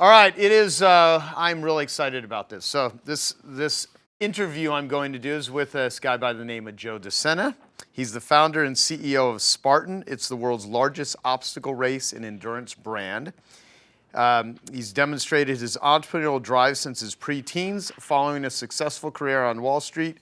All right, it is, I'm really excited about this. So this interview I'm going to do is with this guy by the name of Joe Sena. He's the founder and CEO of Spartan. It's the world's largest obstacle race and endurance brand. He's demonstrated his entrepreneurial drive since his pre-teens. Following a successful career on Wall Street,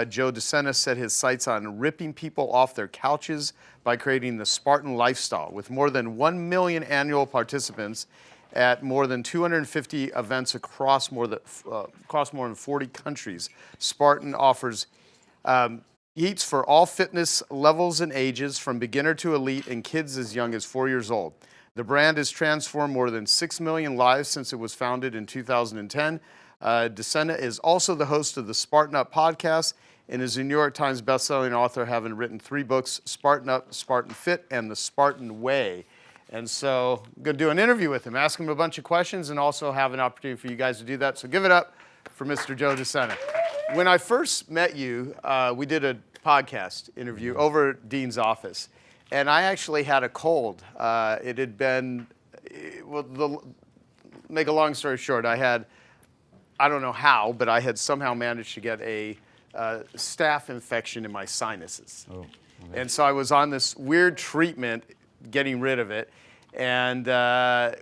Joe Sena set his sights on ripping people off their couches by creating the Spartan lifestyle. With more than 1 million annual participants at more than 250 events across more than 40 countries, Spartan offers heats for all fitness levels and ages, from beginner to elite, and kids as young as 4 years old. The brand has transformed more than 6 million lives since it was founded in 2010. Sena is also the host of the Spartan Up podcast and is a New York Times bestselling author, having written 3 books, Spartan Up, Spartan Fit, and The Spartan Way. And so I'm going to do an interview with him, ask him a bunch of questions, and also have an opportunity for you guys to do that. So give it up for Mr. Joe Sena. When I first met you, we did a podcast interview over at Dean's office, and I actually had a cold. It had been, make a long story short, I don't know how, but I had somehow managed to get a staph infection in my sinuses. Oh, okay. And so I was on this weird treatment, getting rid of it. And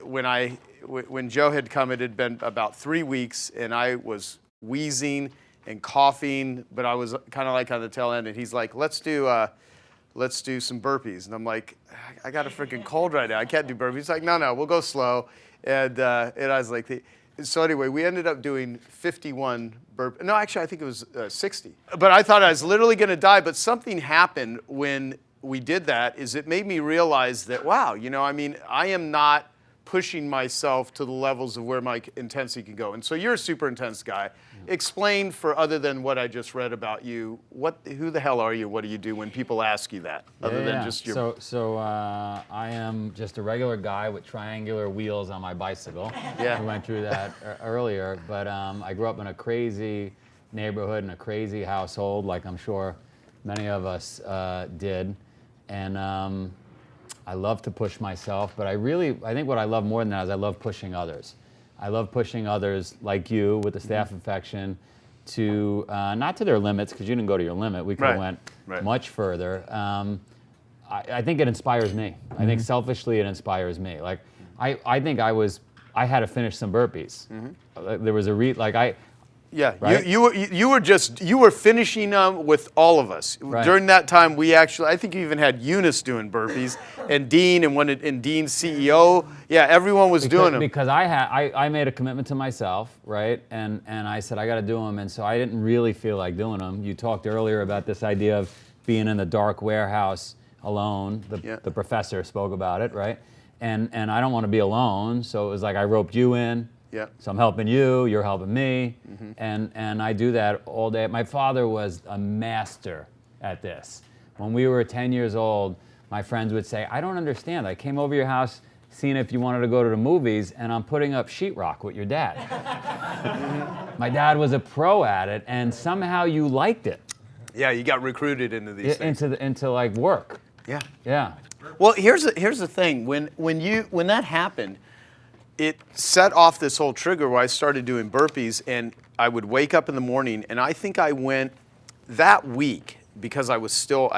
when Joe had come, it had been about 3 weeks, and I was wheezing and coughing, but I was kind of like on the tail end. And he's like, let's do some burpees. And I'm like, I got a freaking cold right now. I can't do burpees. He's like, no, we'll go slow. And I was like, so anyway, we ended up doing 51 burpees. No, actually, I think it was 60. But I thought I was literally going to die. But something happened when we did that. Is it made me realize that, wow, I am not pushing myself to the levels of where my intensity can go. And so you're a super intense guy. Explain, for other than what I just read about you, who the hell are you? What do you do when people ask you that? Other than just your... So I am just a regular guy with triangular wheels on my bicycle. Yeah. We went through that earlier, but I grew up in a crazy neighborhood, in a crazy household, like I'm sure many of us did. And I love to push myself, but I think what I love more than that is I love pushing others. I love pushing others like you with the staph infection to, not to their limits, because you didn't go to your limit. We could have went much further. I think it inspires me. Mm-hmm. I think selfishly it inspires me. Like, I think I had to finish some burpees. Mm-hmm. There was Yeah, right? you were finishing with all of us. Right. During that time, I think you even had Eunice doing burpees, and Dean, and Dean's CEO. Yeah, everyone was doing them. Because I made a commitment to myself, right? And I said, I got to do them. And so I didn't really feel like doing them. You talked earlier about this idea of being in the dark warehouse alone. The professor spoke about it, right? And I don't want to be alone. So it was like I roped you in. Yeah. So I'm helping you, you're helping me, and I do that all day. My father was a master at this. When we were 10 years old, my friends would say, I don't understand. I came over your house seeing if you wanted to go to the movies, and I'm putting up sheetrock with your dad. My dad was a pro at it, and somehow you liked it. Yeah, you got recruited into these things. Into like work. Yeah. Yeah. Well, here's the thing. When that happened, it set off this whole trigger where I started doing burpees, and I would wake up in the morning, and I think I went that week, because I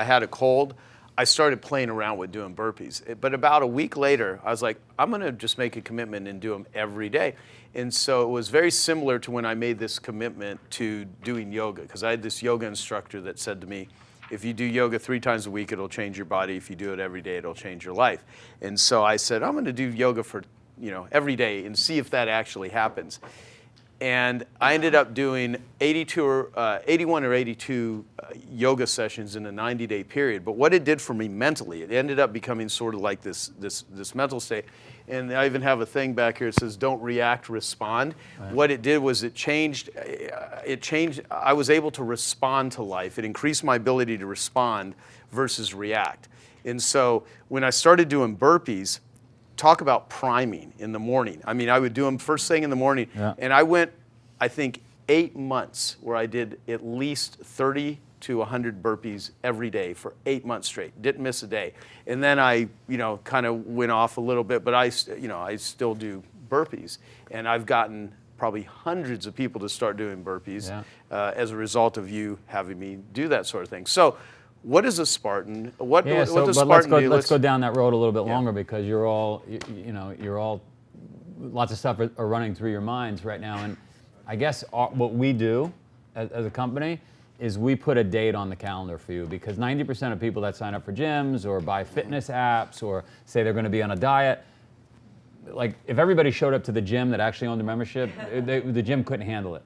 had a cold, I started playing around with doing burpees. But about a week later, I was like, I'm going to just make a commitment and do them every day. And so it was very similar to when I made this commitment to doing yoga, because I had this yoga instructor that said to me, if you do yoga 3 times a week, it'll change your body. If you do it every day, it'll change your life. And so I said, I'm going to do yoga for every day and see if that actually happens. And I ended up doing 81 or 82 yoga sessions in a 90-day period. But what it did for me mentally, it ended up becoming sort of like this mental state. And I even have a thing back here that says, don't react, respond. Right. What it did was it changed. I was able to respond to life. It increased my ability to respond versus react. And so when I started doing burpees, talk about priming in the morning. I mean, I would do them first thing in the morning. Yeah. And I went, I think, 8 months where I did at least 30 to 100 burpees every day for 8 months straight. Didn't miss a day. And then I, kind of went off a little bit, but I still do burpees. And I've gotten probably hundreds of people to start doing burpees as a result of you having me do that sort of thing. So what is a Spartan? What does Spartan do? Let's go down that road a little bit longer because you're all lots of stuff are running through your minds right now. And I guess what we do as a company is we put a date on the calendar for you, because 90% of people that sign up for gyms or buy fitness apps or say they're going to be on a diet, like if everybody showed up to the gym that actually owned the membership, the gym couldn't handle it.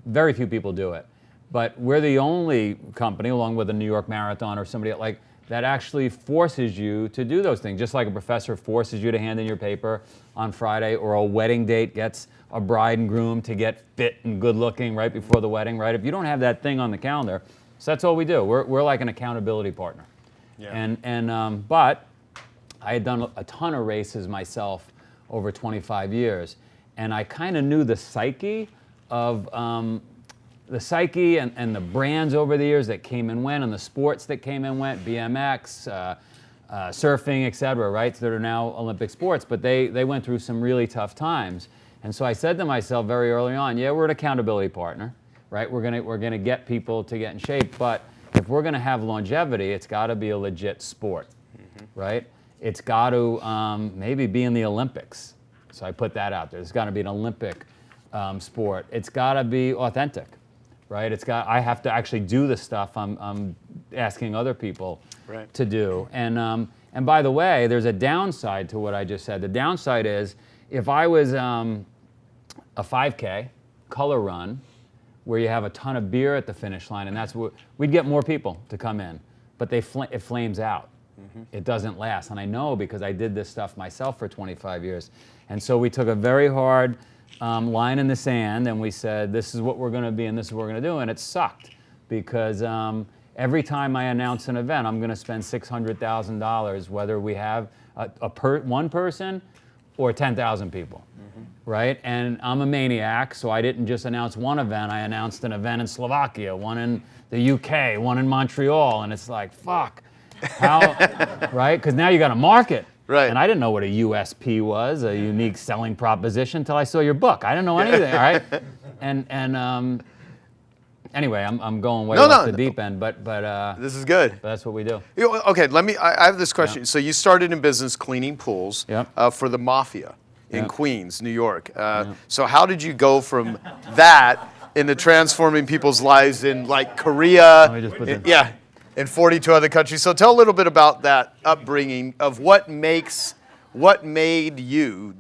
Very few people do it. But we're the only company, along with the New York Marathon or somebody like that, actually forces you to do those things. Just like a professor forces you to hand in your paper on Friday, or a wedding date gets a bride and groom to get fit and good looking right before the wedding, right? If you don't have that thing on the calendar, so that's all we do. We're like an accountability partner. Yeah. But I had done a ton of races myself over 25 years, and I kind of knew the psyche of and the brands over the years that came and went, and the sports that came and went, BMX, surfing, et cetera, right? That are now Olympic sports, but they went through some really tough times. And so I said to myself very early on, yeah, we're an accountability partner, right? We're gonna get people to get in shape, but if we're gonna have longevity, it's gotta be a legit sport, right? It's got to maybe be in the Olympics. So I put that out there. It's got to be an Olympic sport. It's got to be authentic, right? I have to actually do the stuff I'm asking other people to do. And by the way, there's a downside to what I just said. The downside is if I was a 5K color run where you have a ton of beer at the finish line, and that's what we'd get more people to come in, but it flames out. It doesn't last. And I know because I did this stuff myself for 25 years. And so we took a very hard line in the sand, and we said, this is what we're going to be and this is what we're going to do. And it sucked because every time I announce an event, I'm going to spend $600,000, whether we have one person or 10,000 people, right? And I'm a maniac, so I didn't just announce one event. I announced an event in Slovakia, one in the UK, one in Montreal, and it's like, fuck. How, right? Because now you got to market. Right. And I didn't know what a USP was, a unique selling proposition, until I saw your book. I didn't know anything, all right? And anyway, I'm going way off the deep end, but this is good. But that's what we do. Okay, I have this question. So you started in business cleaning pools for the mafia in Queens, New York. So how did you go from that into transforming people's lives in like Korea? Let me just put this. Yeah. In 42 other countries. So tell a little bit about that upbringing of what made you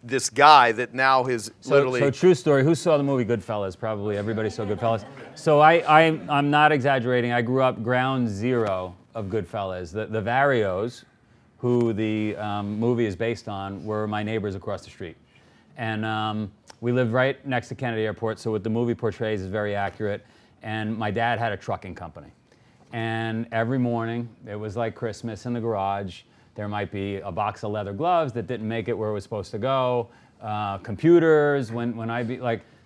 this guy that now is literally... So true story. Who saw the movie Goodfellas? Probably everybody saw Goodfellas. So I'm not exaggerating. I grew up ground zero of Goodfellas. The Varios, who the movie is based on, were my neighbors across the street. And we lived right next to Kennedy Airport, so what the movie portrays is very accurate. And my dad had a trucking company. And every morning, it was like Christmas in the garage. There might be a box of leather gloves that didn't make it where it was supposed to go, computers,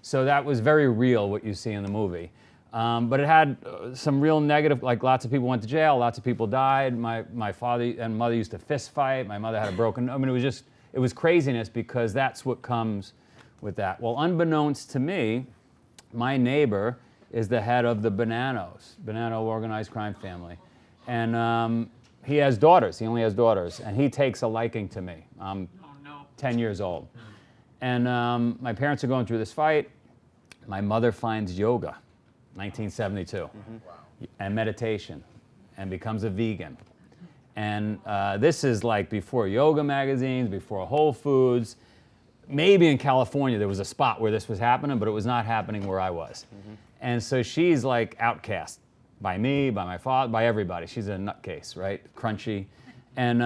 so that was very real what you see in the movie. But it had some real negative, like lots of people went to jail, lots of people died. My father and mother used to fist fight. My mother had a broken, it was craziness because that's what comes with that. Well, unbeknownst to me, my neighbor is the head of the Bonanno organized crime family. And he has daughters, he only has daughters, and he takes a liking to me. I'm 10 years old. And my parents are going through this fight. My mother finds yoga, 1972, and meditation, and becomes a vegan. And this is like before yoga magazines, before Whole Foods. Maybe in California there was a spot where this was happening, but it was not happening where I was. And so she's like outcast by me, by my father, by everybody. She's a nutcase, right? Crunchy. And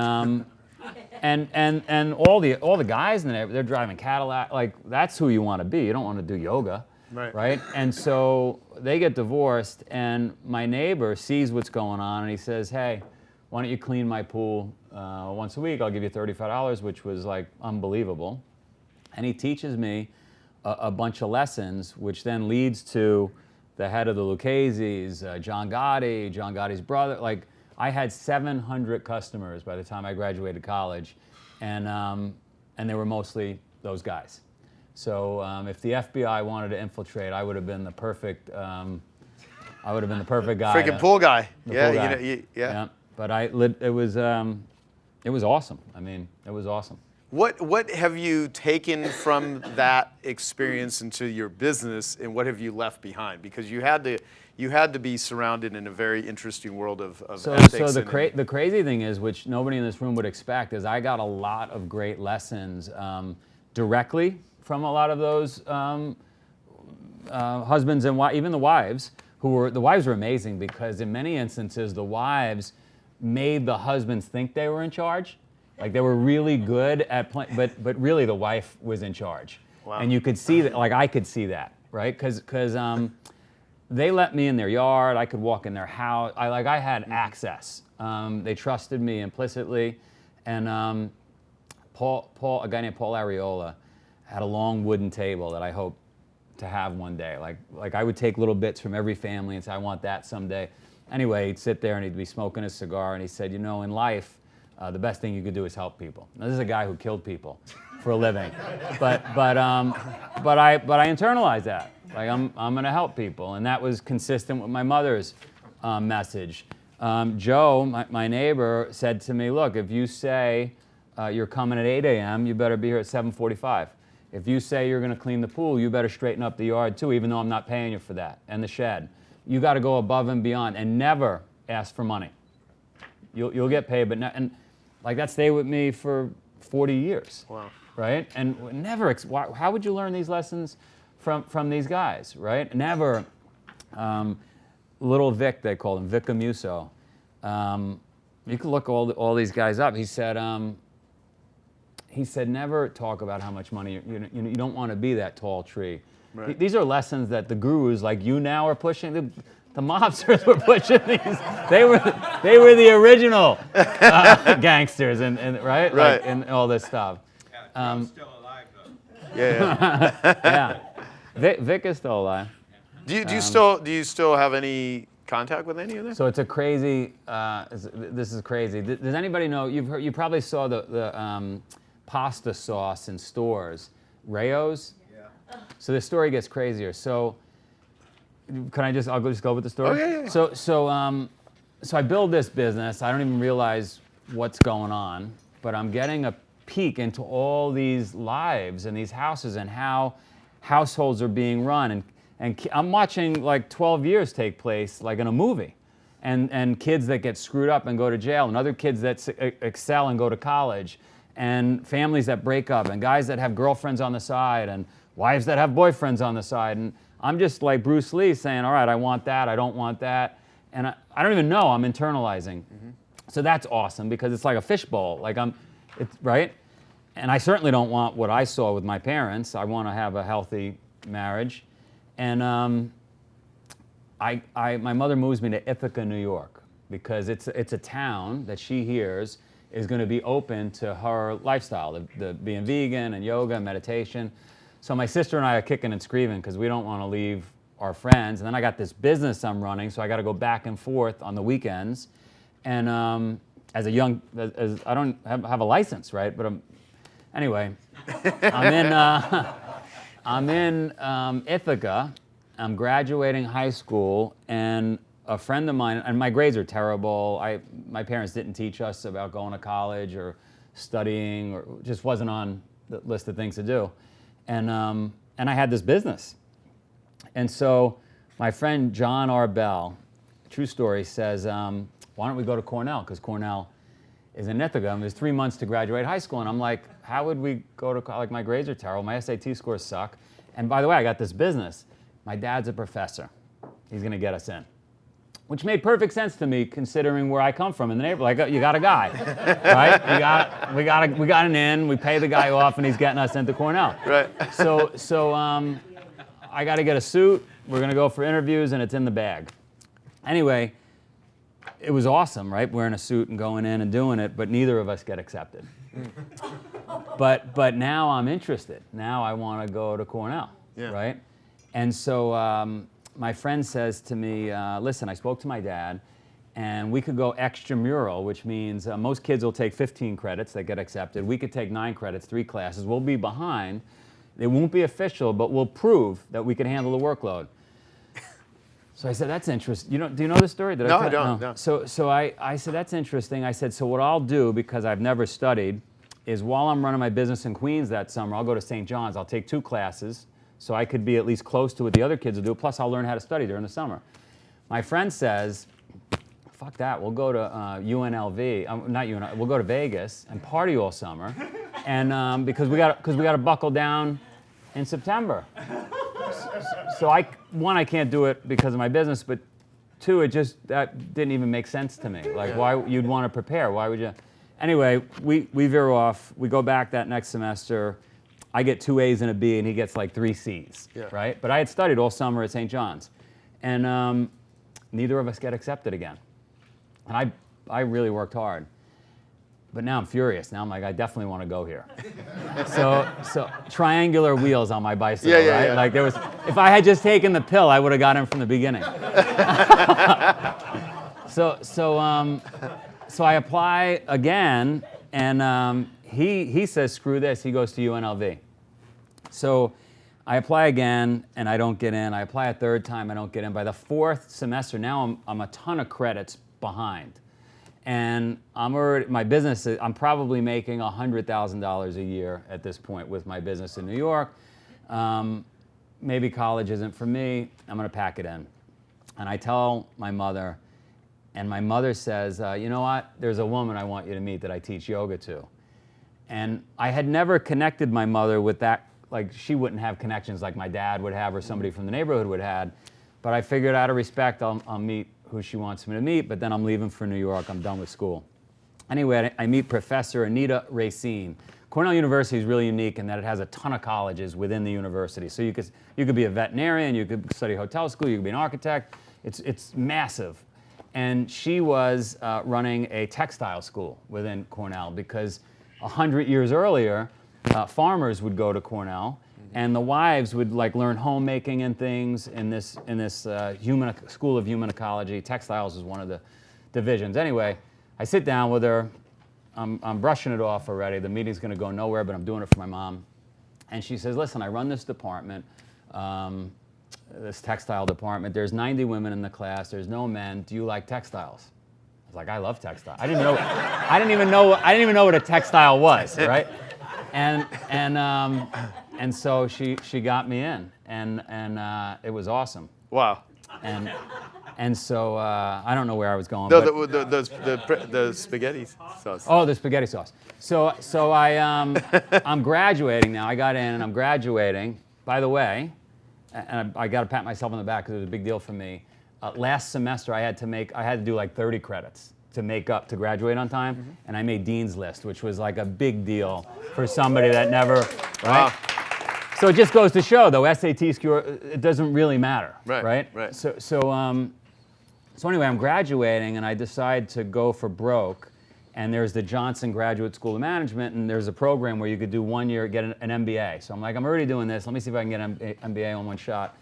and all the guys in there, they're driving Cadillac. Like that's who you want to be. You don't want to do yoga, right? And so they get divorced, and my neighbor sees what's going on, and he says, "Hey, why don't you clean my pool once a week? I'll give you $35," which was like unbelievable. And he teaches me a bunch of lessons, which then leads to the head of the Lucchese's, John Gotti's brother. Like I had 700 customers by the time I graduated college, and they were mostly those guys. So if the FBI wanted to infiltrate, I would have been the perfect. I would have been the perfect guy. Freaking pool guy. Yeah, pool guy. Yeah. But it was awesome. I mean, it was awesome. What have you taken from that experience into your business, and what have you left behind? Because you had to be surrounded in a very interesting world of ethics. So the crazy thing is, which nobody in this room would expect, is I got a lot of great lessons directly from a lot of those husbands and even the wives. The wives were amazing, because in many instances the wives made the husbands think they were in charge. Like they were really good at but really the wife was in charge. Wow. And you could see that, like I could see that, right? Because they let me in their yard. I could walk in their house. I had access. They trusted me implicitly, and a guy named Paul Areola had a long wooden table that I hope to have one day. Like I would take little bits from every family and say, I want that someday. Anyway, he'd sit there and he'd be smoking a cigar, and he said, in life, the best thing you could do is help people. Now, this is a guy who killed people for a living, but I internalized that. Like I'm going to help people, and that was consistent with my mother's message. Joe, my neighbor, said to me, look, if you say you're coming at 8 a.m., you better be here at 7:45. If you say you're going to clean the pool, you better straighten up the yard too, even though I'm not paying you for that, and the shed. You got to go above and beyond, and never ask for money. You'll get paid, but and like that stayed with me for 40 years. Wow. Right? And never. How would you learn these lessons from these guys? Right? Never. Little Vic, they called him Vic Amuso. You can look all these guys up. He said never talk about how much money you don't want to be that tall tree. Right. These are lessons that the gurus like you now are pushing. The mobsters were pushing these. They were the original gangsters and right? Right. Like, and all this stuff. Yeah, Joe's still alive though. Yeah. Yeah. Vic is still alive. Do you still have any contact with any of them? So it's a crazy. This is crazy. Does anybody know? You probably saw the pasta sauce in stores, Rayo's. Yeah. So the story gets crazier. So I'll just go with the story? Oh, yeah. So I build this business. I don't even realize what's going on, but I'm getting a peek into all these lives and these houses and how households are being run. And I'm watching like 12 years take place like in a movie. And kids that get screwed up and go to jail, and other kids that excel and go to college, and families that break up, and guys that have girlfriends on the side, and wives that have boyfriends on the side. And I'm just like Bruce Lee saying, all right, I want that, I don't want that. And I don't even know, I'm internalizing. Mm-hmm. So that's awesome, because it's like a fishbowl. Right? And I certainly don't want what I saw with my parents. I want to have a healthy marriage. And my mother moves me to Ithaca, New York, because it's a town that she hears is going to be open to her lifestyle, the being vegan and yoga and meditation. So my sister and I are kicking and screaming because we don't want to leave our friends. And then I got this business I'm running, so I got to go back and forth on the weekends. And as I don't have a license, right? But anyway, I'm in Ithaca. I'm graduating high school, and a friend of mine, and my grades are terrible. My parents didn't teach us about going to college or studying, or just wasn't on the list of things to do. And I had this business. And so my friend John R. Bell, true story, says, why don't we go to Cornell? Because Cornell is in Ithaca, and there's 3 months to graduate high school. And I'm like, how would we go to college? Like, my grades are terrible. My SAT scores suck. And by the way, I got this business. My dad's a professor. He's going to get us in. Which made perfect sense to me, considering where I come from in the neighborhood. Like, you got a guy, right? We got an in. We pay the guy off, and he's getting us into Cornell. Right. So I got to get a suit. We're gonna go for interviews, and it's in the bag. Anyway, it was awesome, right? Wearing a suit and going in and doing it, but neither of us get accepted. But now I'm interested. Now I want to go to Cornell, right? And so my friend says to me, listen, I spoke to my dad, and we could go extramural, which means most kids will take 15 credits that get accepted. We could take 9 credits, 3 classes. We'll be behind. It won't be official, but we'll prove that we can handle the workload. So I said, that's interesting. Do you know this story? No, I don't. No. So I said, that's interesting. I said, so what I'll do, because I've never studied, is while I'm running my business in Queens that summer, I'll go to St. John's. I'll take 2 classes, so I could be at least close to what the other kids will do, plus I'll learn how to study during the summer. My friend says, fuck that, we'll go to UNLV, not UNLV, we'll go to Vegas and party all summer, and because we got to buckle down in September. So I can't do it because of my business, but 2, that didn't even make sense to me. Like, why you'd want to prepare? Why would you? Anyway, we veer off. We go back that next semester. I get 2 A's and a B, and he gets like 3 C's, right? But I had studied all summer at St. John's, and neither of us get accepted again. And I really worked hard. But now I'm furious. Now I'm like, I definitely want to go here. So triangular wheels on my bicycle, right? Yeah. Like if I had just taken the pill, I would have got in from the beginning. So I apply again, and he says, screw this. He goes to UNLV. So I apply again, and I don't get in. I apply a 3rd time, I don't get in. By the 4th semester, now I'm a ton of credits behind. And my business, I'm probably making $100,000 a year at this point with my business in New York. Maybe college isn't for me. I'm going to pack it in. And I tell my mother, and my mother says, you know what? There's a woman I want you to meet that I teach yoga to. And I had never connected my mother with that. Like, she wouldn't have connections like my dad would have or somebody from the neighborhood would have. But I figured out of respect, I'll meet who she wants me to meet, but then I'm leaving for New York. I'm done with school. Anyway, I meet Professor Anita Racine. Cornell University is really unique in that it has a ton of colleges within the university. So you could be a veterinarian, you could study hotel school, you could be an architect. It's massive. And she was running a textile school within Cornell because 100 years earlier, farmers would go to Cornell, and the wives would learn homemaking and things in this School of Human Ecology. Textiles is one of the divisions. Anyway, I sit down with her. I'm brushing it off already. The meeting's going to go nowhere, but I'm doing it for my mom. And she says, listen, I run this department, this textile department. There's 90 women in the class. There's no men. Do you like textiles? I was like, I love textiles. I didn't even know what a textile was, right? And so she got me in, and it was awesome. Wow. And so I don't know where I was going. No, but the spaghetti sauce. Oh, the spaghetti sauce. So I'm graduating now. I got in, and I'm graduating. By the way, and I got to pat myself on the back because it was a big deal for me. Last semester, I had to do like 30 credits to make up to graduate on time, and I made Dean's List, which was like a big deal for somebody that never, right? Wow. So it just goes to show, though, SAT score, it doesn't really matter, right? So anyway, I'm graduating, and I decide to go for broke, and there's the Johnson Graduate School of Management, and there's a program where you could do 1 year, get an MBA. So I'm like, I'm already doing this. Let me see if I can get an MBA on one shot.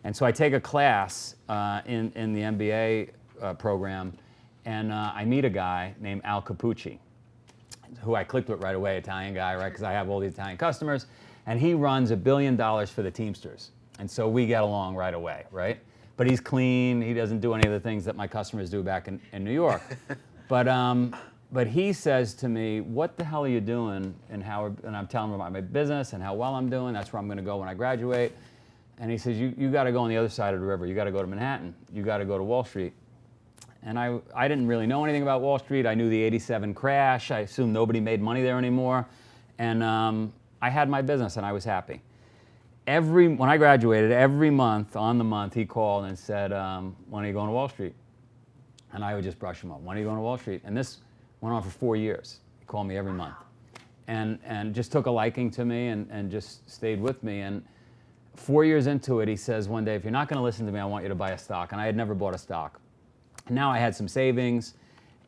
And so I take a class in the MBA program, and I meet a guy named Al Capucci, who I clicked with right away, Italian guy, right? Because I have all these Italian customers. And he runs $1 billion for the Teamsters. And so we get along right away, right? But he's clean. He doesn't do any of the things that my customers do back in New York. But he says to me, what the hell are you doing? And I'm telling him about my business and how well I'm doing. That's where I'm going to go when I graduate. And he says, you got to go on the other side of the river. You got to go to Manhattan. You got to go to Wall Street. And I didn't really know anything about Wall Street. I knew the '87 crash. I assumed nobody made money there anymore. And I had my business, and I was happy. When I graduated, every month, on the month, he called and said, when are you going to Wall Street? And I would just brush him off. When are you going to Wall Street? And this went on for 4 years. He called me every month. And just took a liking to me and just stayed with me. And 4 years into it, he says one day, if you're not going to listen to me, I want you to buy a stock. And I had never bought a stock. And now I had some savings.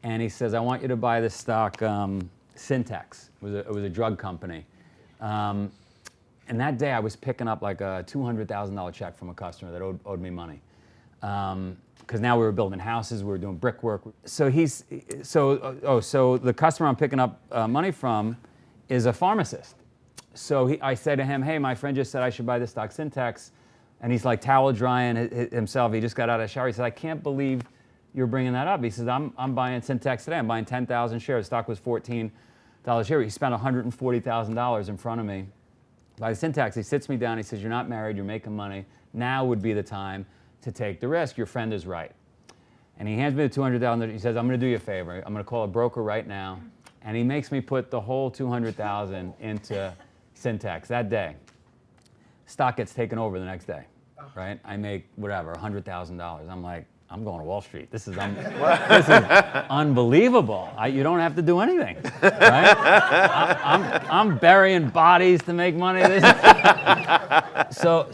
And he says, I want you to buy this stock, Syntex. It was a drug company. And that day I was picking up like a $200,000 check from a customer that owed me money. because now we were building houses, we were doing brickwork. So so the customer I'm picking up money from is a pharmacist. So I said to him, hey, my friend just said I should buy this stock, Syntex, and he's like towel drying himself. He just got out of the shower. He said, I can't believe you're bringing that up. He says, I'm buying Syntex today. I'm buying 10,000 shares. Stock was $14 a share. He spent $140,000 in front of me. By Syntex, he sits me down. He says, you're not married. You're making money. Now would be the time to take the risk. Your friend is right. And he hands me the $200,000. He says, I'm going to do you a favor. I'm going to call a broker right now. And he makes me put the whole $200,000 into Syntex that day. Stock gets taken over the next day, right? I make whatever, $100,000. I'm like, I'm going to Wall Street. This is unbelievable. You don't have to do anything, right? I'm burying bodies to make money. So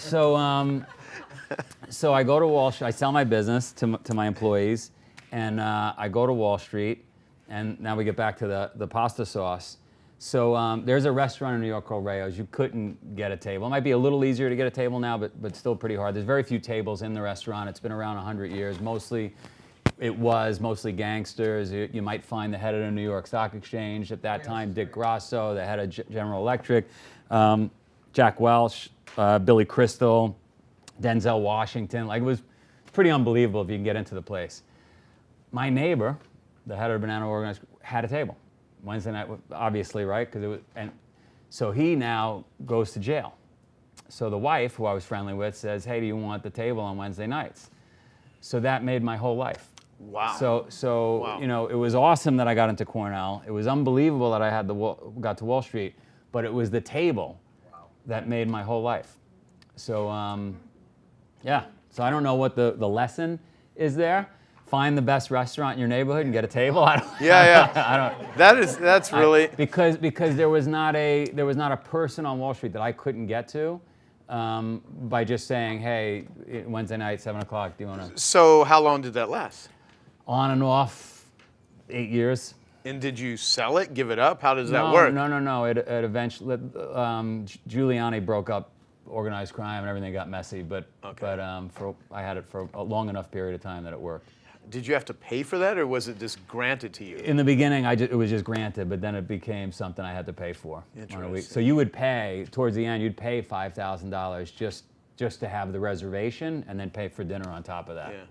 I go to Wall Street. I sell my business to my employees, and I go to Wall Street. And now we get back to the pasta sauce. So there's a restaurant in New York called Rayo's. You couldn't get a table. It might be a little easier to get a table now, but still pretty hard. There's very few tables in the restaurant. It's been around 100 years. Mostly gangsters. You might find the head of the New York Stock Exchange at that time, Dick Grasso, the head of General Electric, Jack Welch, Billy Crystal, Denzel Washington. Like, it was pretty unbelievable if you can get into the place. My neighbor, the head of the Banana Organized, had a table Wednesday night, obviously, right? And so he now goes to jail. So the wife, who I was friendly with, says, hey, do you want the table on Wednesday nights? So that made my whole life. Wow. So Wow. You know, it was awesome that I got into Cornell. It was unbelievable that I got to Wall Street, but it was the table that made my whole life. So yeah. So I don't know what the lesson is there. Find the best restaurant in your neighborhood and get a table. I don't. That's really because there was not a person on Wall Street that I couldn't get to by just saying, hey, Wednesday night, 7 o'clock. Do you want to? So how long did that last? On and off, 8 years. And did you sell it? Give it up? How does that work? No. It eventually Giuliani broke up organized crime and everything got messy. But I had it for a long enough period of time that it worked. Did you have to pay for that, or was it just granted to you? In the beginning, it was just granted, but then it became something I had to pay for on a week. So you would pay, towards the end, you'd pay $5,000 just to have the reservation, and then pay for dinner on top of that. Yeah.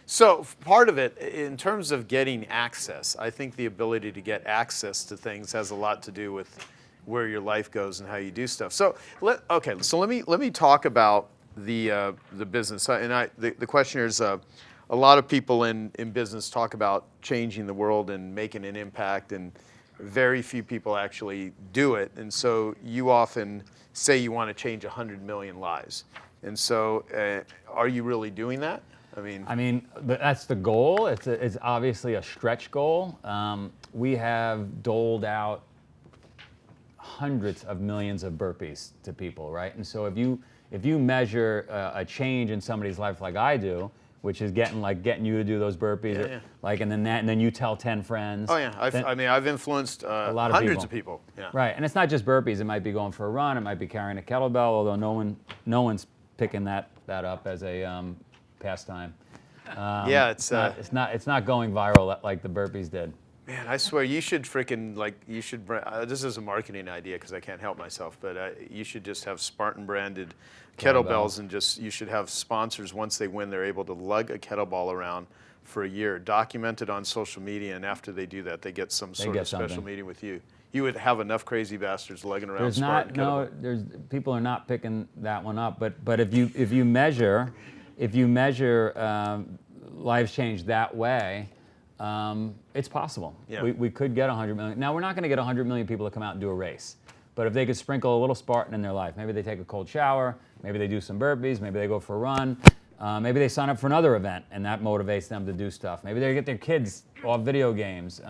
So part of it, in terms of getting access, I think the ability to get access to things has a lot to do with where your life goes and how you do stuff. So let me talk about the business. And the question here is. A lot of people in business talk about changing the world and making an impact, and very few people actually do it. And so you often say you want to change 100 million lives. And so are you really doing that? I mean, that's the goal. It's obviously a stretch goal. We have doled out hundreds of millions of burpees to people, right? And so if you measure a change in somebody's life like I do, which is getting you to do those burpees, and then you tell 10 friends. Oh yeah, I've influenced a lot of hundreds of people. Yeah. Right, and it's not just burpees. It might be going for a run. It might be carrying a kettlebell, although no one's picking that up as a pastime. It's not going viral like the burpees did. Man, I swear you should this is a marketing idea because I can't help myself, but you should just have Spartan branded kettlebells, and you should have sponsors. Once they win, they're able to lug a kettlebell around for a year, document it on social media, and after they do that, they get some sort of special meeting with you. You would have enough crazy bastards lugging around Spartan kettlebell. People are not picking that one up, but if you measure lives change that way, it's possible. Yeah. We could get 100 million. Now, we're not going to get 100 million people to come out and do a race. But if they could sprinkle a little Spartan in their life, maybe they take a cold shower, maybe they do some burpees, maybe they go for a run, maybe they sign up for another event, and that motivates them to do stuff. Maybe they get their kids off video games.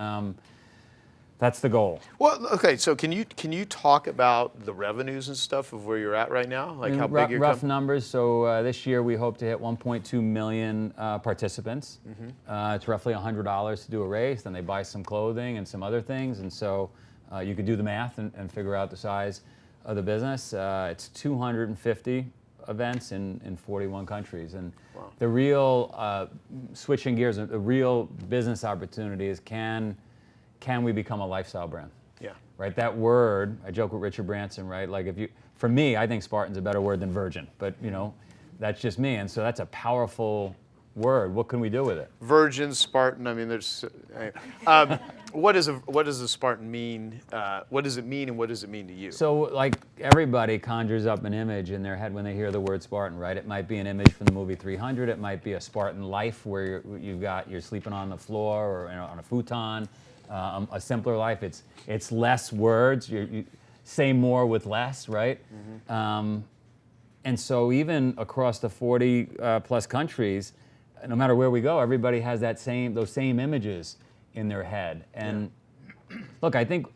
That's the goal. Well, okay, so can you talk about the revenues and stuff of where you're at right now? Like how big your rough numbers. So this year we hope to hit 1.2 million participants. Mm-hmm. It's roughly $100 to do a race. Then they buy some clothing and some other things, and so you could do the math and figure out the size of the business. It's 250 events in 41 countries. And the real, switching gears, the real business opportunity is can we become a lifestyle brand? Yeah. Right, that word, I joke with Richard Branson, right? Like for me, I think Spartan's a better word than virgin, but that's just me. And so that's a powerful word. What can we do with it? Virgin, Spartan. I mean, there's. What does a Spartan mean? What does it mean, and what does it mean to you? So, like everybody conjures up an image in their head when they hear the word Spartan, right? It might be an image from the movie 300. It might be a Spartan life where you're sleeping on the floor or on a futon. A simpler life. It's less words. You say more with less, right? Mm-hmm. And so even across the 40 plus countries, no matter where we go, everybody has those same images in their head. And look, I think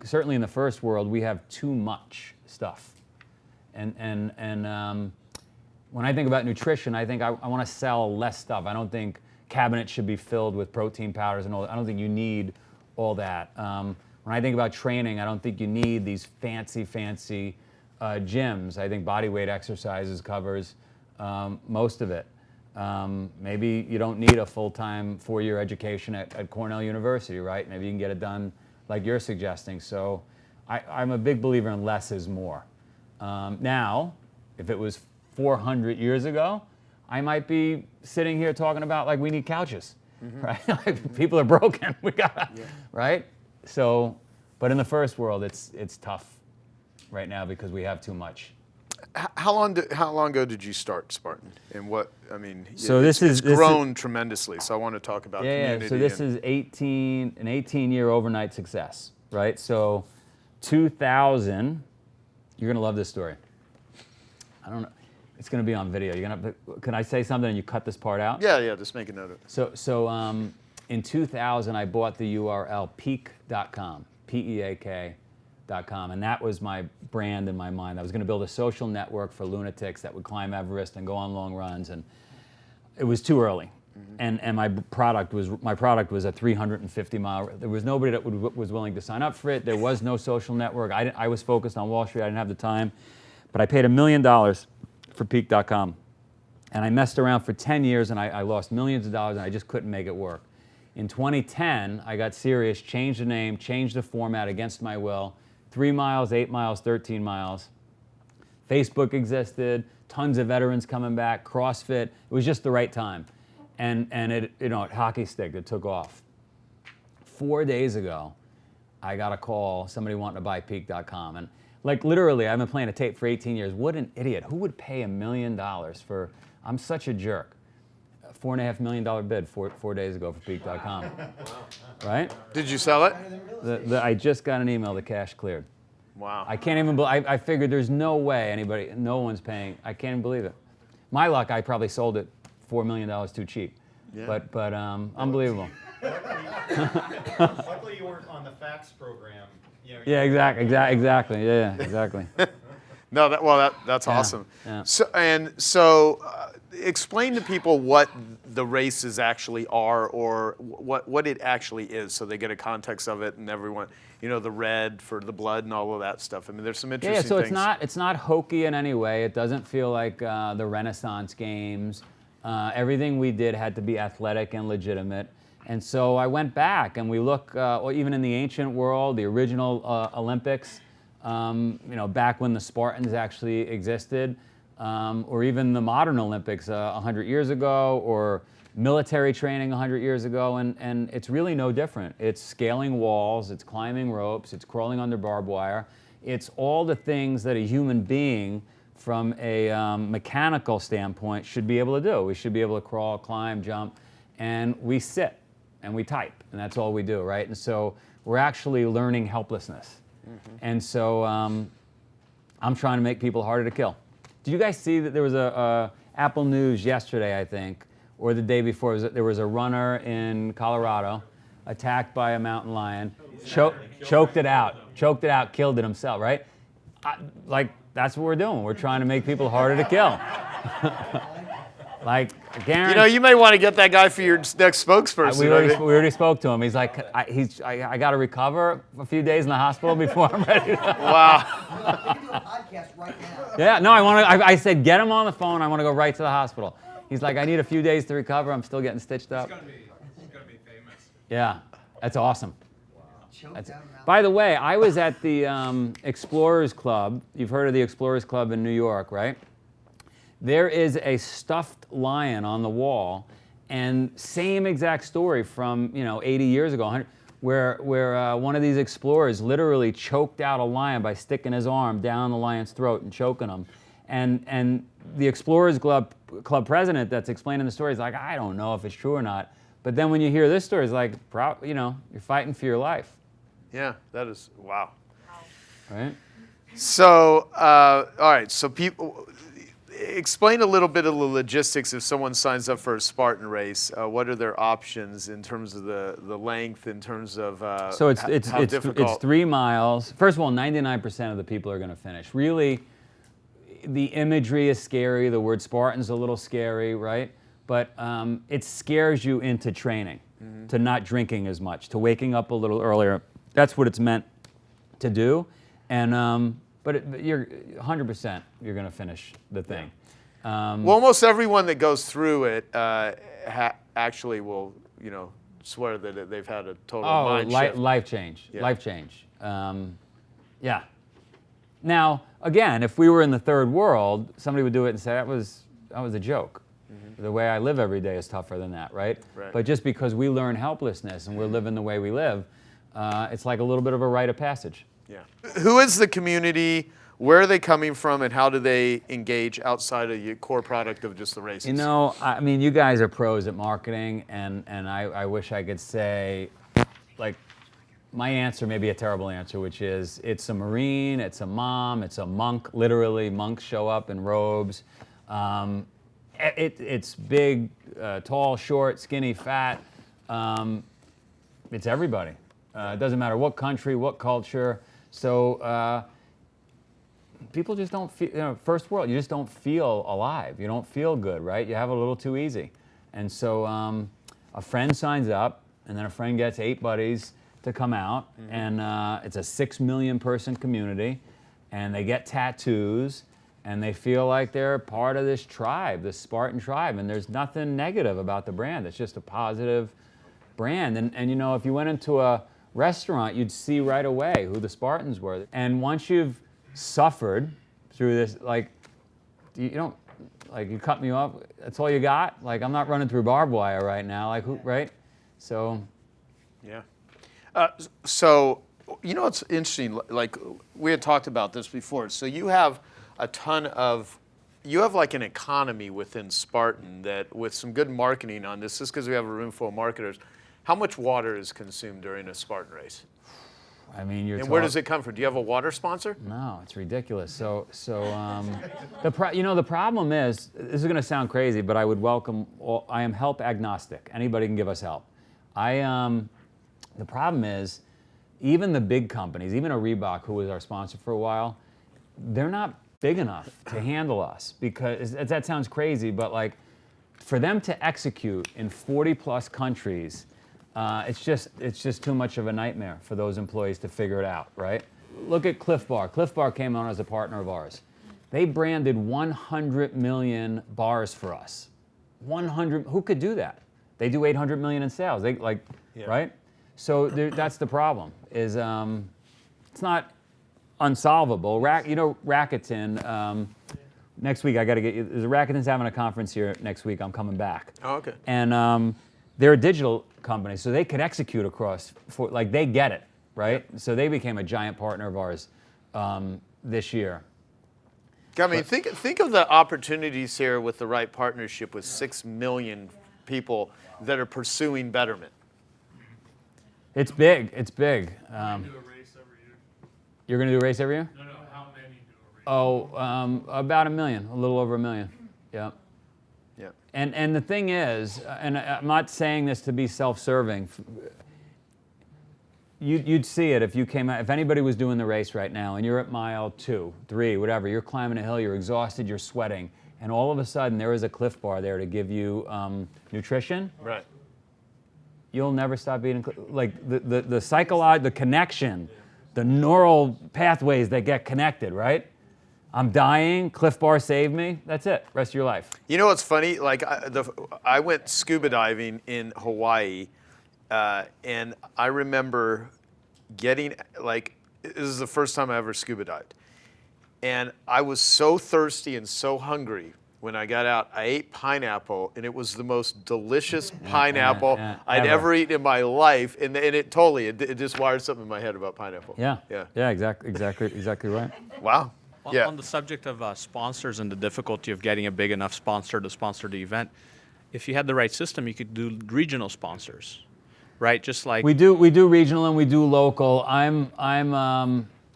certainly in the first world we have too much stuff. And when I think about nutrition, I think I want to sell less stuff. I don't think cabinets should be filled with protein powders and all that. I don't think you need all that. When I think about training, I don't think you need these fancy gyms. I think body weight exercises covers most of it. Maybe you don't need a full-time 4-year education at Cornell University, right? Maybe you can get it done like you're suggesting. So I'm a big believer in less is more. Now, if it was 400 years ago, I might be sitting here talking about like we need couches, right? Like, people are broken. We got, right? So, but in the first world, it's tough right now because we have too much. How long ago did you start Spartan? And what, I mean, so it's grown tremendously. So I want to talk about community. Yeah, so this is an 18-year overnight success, right? So 2000, you're going to love this story. I don't know. It's going to be on video. Can I say something and you cut this part out? Yeah, just make a note of it. So in 2000, I bought the URL peak.com, peak.com, and that was my brand in my mind. I was going to build a social network for lunatics that would climb Everest and go on long runs, and it was too early. And my product was a 350-mile. There was nobody that was willing to sign up for it. There was no social network. I was focused on Wall Street. I didn't have the time, but I paid $1 million for peak.com. And I messed around for 10 years, and I lost millions of dollars, and I just couldn't make it work. In 2010, I got serious, changed the name, changed the format against my will. 3 miles, 8 miles, 13 miles. Facebook existed, tons of veterans coming back, CrossFit. It was just the right time. And it, hockey stick, it took off. 4 days ago, I got a call, somebody wanting to buy peak.com. And like literally, I've been playing a tape for 18 years. What an idiot. Who would pay $1 million for, I'm such a jerk. $4.5 million bid 4 days ago for peak.com. Right? Did you sell it? I just got an email, the cash cleared. Wow. I can't even believe, I figured there's no way no one's paying. I can't even believe it. My luck, I probably sold it $4 million too cheap. Yeah. But unbelievable. Luckily you weren't on the fax program. Yeah, exactly. Yeah, exactly. No, that's awesome. Yeah. So explain to people what the races actually are, or what it actually is, so they get a context of it, and everyone, the red for the blood and all of that stuff. I mean, there's some interesting so things. it's not hokey in any way. It doesn't feel like the Renaissance Games. Everything we did had to be athletic and legitimate. And so I went back and we look, even in the ancient world, the original Olympics, back when the Spartans actually existed, or even the modern Olympics 100 years ago, or military training 100 years ago, and it's really no different. It's scaling walls, it's climbing ropes, it's crawling under barbed wire. It's all the things that a human being from a mechanical standpoint should be able to do. We should be able to crawl, climb, jump, and we sit and we type, and that's all we do, right? And so we're actually learning helplessness. And so I'm trying to make people harder to kill. Did you guys see that there was a Apple News yesterday, I think, or the day before, there was a runner in Colorado attacked by a mountain lion, choked it out, killed it himself, right? That's what we're doing. We're trying to make people harder to kill. Like, guarantee. You may want to get that guy for your next spokesperson. We already spoke to him. He's like, I got to recover a few days in the hospital before I'm ready. Wow. podcast right now. Yeah, no, I said, get him on the phone. I want to go right to the hospital. He's like, I need a few days to recover. I'm still getting stitched up. He's gonna be famous. Yeah, that's awesome. Choked That's, out of mouth. by the way, I was at the Explorers Club. You've heard of the Explorers Club in New York, right? There is a stuffed lion on the wall, and same exact story from 80 years ago, 100, where one of these explorers literally choked out a lion by sticking his arm down the lion's throat and choking him. And the Explorers Club president that's explaining the story is like, I don't know if it's true or not. But then when you hear this story, it's like, you're fighting for your life. Yeah, that is, wow. Right? So, all right, so people, explain a little bit of the logistics if someone signs up for a Spartan race. What are their options in terms of the length, in terms of So how it's difficult? 3 miles. First of all, 99% of the people are going to finish. Really, the imagery is scary. The word Spartan's a little scary, right? But it scares you into training, to not drinking as much, to waking up a little earlier. That's what it's meant to do. And you're 100%. You're going to finish the thing. Well, almost everyone that goes through it actually will, swear that they've had a total mind shift. Life change. Yeah. Life change. Yeah. Now, again, if we were in the third world, somebody would do it and say that was a joke. The way I live every day is tougher than that, right? Right. But just because we learn helplessness and we're living the way we live, it's like a little bit of a rite of passage. Yeah. Who is the community? Where are they coming from, and how do they engage outside of your core product of just the races? I mean, you guys are pros at marketing, and I wish I could say, like, my answer may be a terrible answer, which is it's a Marine, it's a mom, it's a monk. Literally, monks show up in robes. It's big, tall, short, skinny, fat. It's everybody. It doesn't matter what country, what culture. So people just don't feel, first world, you just don't feel alive. You don't feel good, right? You have it a little too easy. And so a friend signs up, and then a friend gets 8 buddies to come out, and it's a 6 million person community, and they get tattoos, and they feel like they're part of this tribe, this Spartan tribe, and there's nothing negative about the brand. It's just a positive brand. And if you went into a restaurant, you'd see right away who the Spartans were. And once you've suffered through this, like, you don't, like, you cut me off, that's all you got? Like, I'm not running through barbed wire right now, like, who, right? So. Yeah. So, it's interesting, like, we had talked about this before. So you have like an economy within Spartan that, with some good marketing on this, just because we have a room full of marketers, how much water is consumed during a Spartan race? I mean, and where does it come from? Do you have a water sponsor? No, it's ridiculous. So the problem is, this is going to sound crazy, but I would welcome. I am help agnostic. Anybody can give us help. The problem is, even the big companies, even a Reebok, who was our sponsor for a while, they're not big enough to handle us, because that sounds crazy, but like, for them to execute in 40 plus countries, it's just too much of a nightmare for those employees to figure it out, right? Look at Cliff Bar. Cliff Bar came on as a partner of ours. They branded 100 million bars for us. 100, who could do that? They do 800 million in sales. Right? So that's the problem, is it's not unsolvable. Rakuten, next week I got to get you, Rakuten's having a conference here next week. I'm coming back. Oh, okay. And they're a digital company, so they could execute across, they get it, right? Yep. So they became a giant partner of ours this year. I mean, think of the opportunities here with the right partnership with 6 million people that are pursuing betterment. It's big. It's big. Do a race every year. You're going to do a race every year? No, how many do a race? About 1 million, a little over 1 million. Yeah. Yeah. And the thing is, and I'm not saying this to be self-serving, you'd see it if you came out, if anybody was doing the race right now, and you're at mile 2, 3, whatever, you're climbing a hill, you're exhausted, you're sweating, and all of a sudden there is a Cliff Bar there to give you nutrition. Right. You'll never stop eating. Like the psychological, the connection, the neural pathways that get connected, right? I'm dying. Cliff Bar saved me. That's it. Rest of your life. You know what's funny? Like I went scuba diving in Hawaii, and I remember getting like this is the first time I ever scuba dived, and I was so thirsty and so hungry. When I got out, I ate pineapple, and it was the most delicious pineapple I'd ever eaten in my life. And it totally, it just wired something in my head about pineapple. Yeah. Yeah. Yeah. Exactly right. Wow. Yeah. On the subject of sponsors and the difficulty of getting a big enough sponsor to sponsor the event, if you had the right system, you could do regional sponsors, right? Just like We do regional and we do local.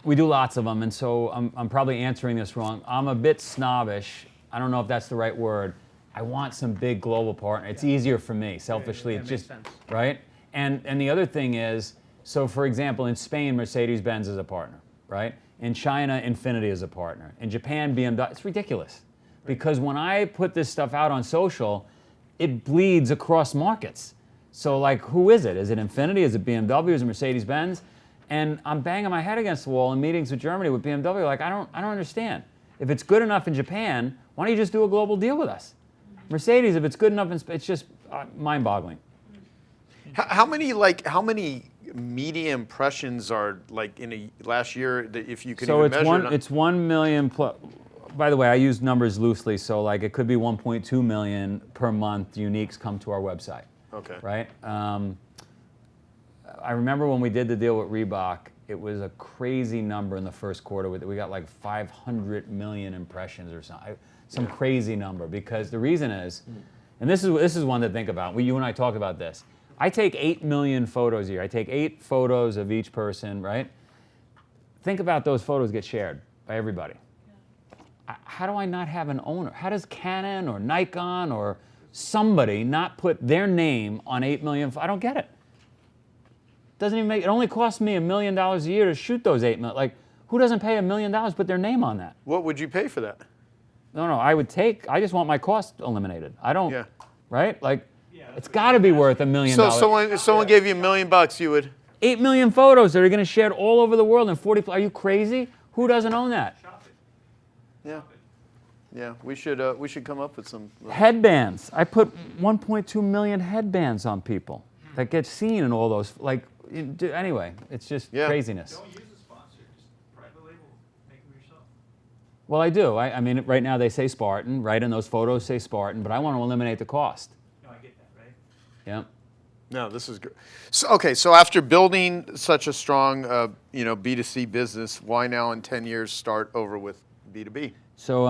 We do lots of them, and so I'm probably answering this wrong. I'm a bit snobbish. I don't know if that's the right word. I want some big global partner. It's easier for me, selfishly. Yeah, It's makes just sense. right. And the other thing is, so for example, in Spain, Mercedes-Benz is a partner, right? In China, Infiniti is a partner. In Japan, BMW. It's ridiculous, because when I put this stuff out on social, it bleeds across markets. So like, who is it? Is it Infiniti? Is it BMW? Is it Mercedes-Benz? And I'm banging my head against the wall in meetings with Germany with BMW. Like, I don't understand. If it's good enough in Japan, why don't you just do a global deal with us? Mercedes, if it's good enough in Spain, it's just mind-boggling. How many media impressions are like in a last year that if you could So even measure? it's 1 million plus. By the way, I use numbers loosely, so like it could be 1.2 million per month uniques come to our website. Okay. Right? I remember when we did the deal with Reebok, it was a crazy number in the first quarter. We got like 500 million impressions or something. Some crazy number, because the reason is, and this is one to think about. You and I talked about this. I take 8 million photos a year. I take 8 photos of each person, right? Think about those photos get shared by everybody. How do I not have an owner? How does Canon or Nikon or somebody not put their name on 8 million? I don't get it. Doesn't even make it. Only costs me $1 million a year to shoot those 8 million. Like, who doesn't pay $1 million put their name on that? What would you pay for that? No, I just want my cost eliminated. I don't. Yeah. Right? Like, it's got to be worth $1 million. So someone gave you $1 million, you would. 8 million photos that are going to share all over the world in 40. Are you crazy? Who doesn't own that? Yeah. Yeah. We should come up with some. Headbands. I put 1.2 million headbands on people that get seen in all those. Like, anyway, it's just craziness. Don't use a sponsor, just private label, make them yourself. Well, I do. I mean, right now they say Spartan, right? And those photos say Spartan, but I want to eliminate the cost. No, I get that, right? Yeah. No, this is good. So, okay, so after building such a strong, B2C business, why now in 10 years start over with B2B? So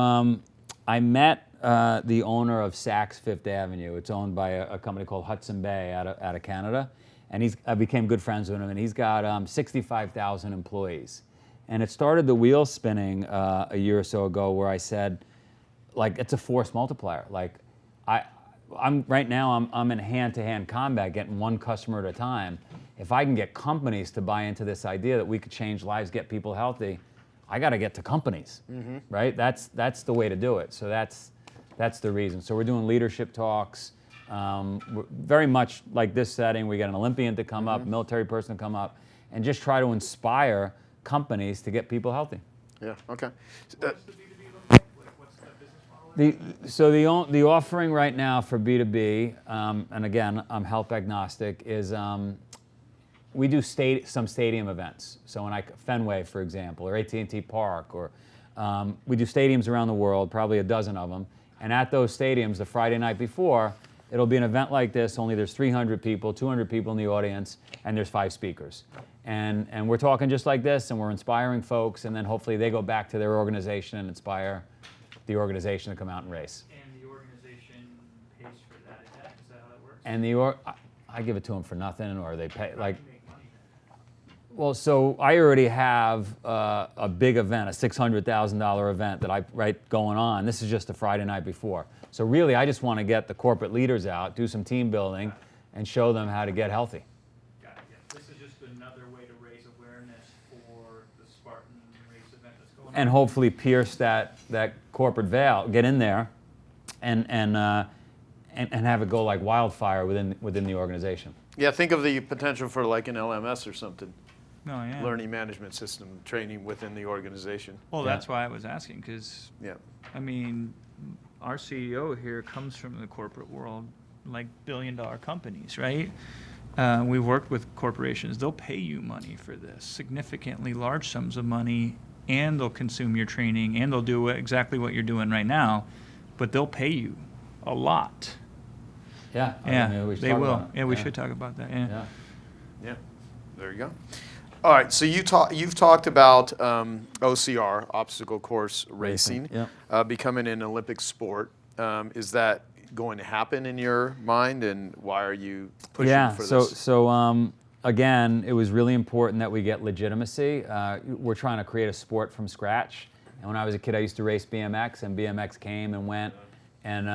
I met the owner of Saks Fifth Avenue. It's owned by a company called Hudson Bay out of Canada. And I became good friends with him, and he's got 65,000 employees. And it started the wheel spinning a year or so ago, where I said, like, it's a force multiplier. Like, I'm right now I'm in hand-to-hand combat, getting one customer at a time. If I can get companies to buy into this idea that we could change lives, get people healthy, I got to get to companies, right? That's the way to do it. So that's the reason. So we're doing leadership talks. We're very much like this setting. We got an Olympian to come up, military person to come up, and just try to inspire companies to get people healthy. Yeah. Okay. What's the B2B look like? Like, what's the business model? So the offering right now for B2B, and again, I'm health agnostic, is we do some stadium events. So Fenway, for example, or AT&T Park, or we do stadiums around the world, probably a dozen of them. And at those stadiums, the Friday night before, it'll be an event like this, only there's 300 people, 200 people in the audience, and there's 5 speakers. And we're talking just like this, and we're inspiring folks, and then hopefully they go back to their organization and inspire the organization to come out and race. And the organization pays for that event? Is that how that works? And I give it to them for nothing, or they pay, like, You make money then. well, so I already have a big event, a $600,000 event that going on. This is just the Friday night before. So really, I just want to get the corporate leaders out, do some team building, and show them how to get healthy. Got it, yeah. This is just another way to raise awareness for the Spartan race event that's going on. And hopefully pierce that corporate veil, get in there, and have it go like wildfire within the organization. Yeah. Think of the potential for like an LMS or something. No, yeah. learning management system training within the organization. Well, Yeah. that's why I was asking, because, Yeah. I mean, our CEO here comes from the corporate world, like billion-dollar companies, right? We've worked with corporations. They'll pay you money for this, significantly large sums of money, and they'll consume your training, and they'll do exactly what you're doing right now, but they'll pay you a lot. Yeah. Yeah, maybe we should they talk will. about it. Yeah, we should talk about that. Yeah. Yeah. Yeah, there you go. All right, so you've talked about OCR, obstacle course racing, Yep. becoming an Olympic sport. Is that going to happen in your mind, and why are you pushing for this? So again, it was really important that we get legitimacy. We're trying to create a sport from scratch. And when I was a kid, I used to race BMX, and BMX came and went, and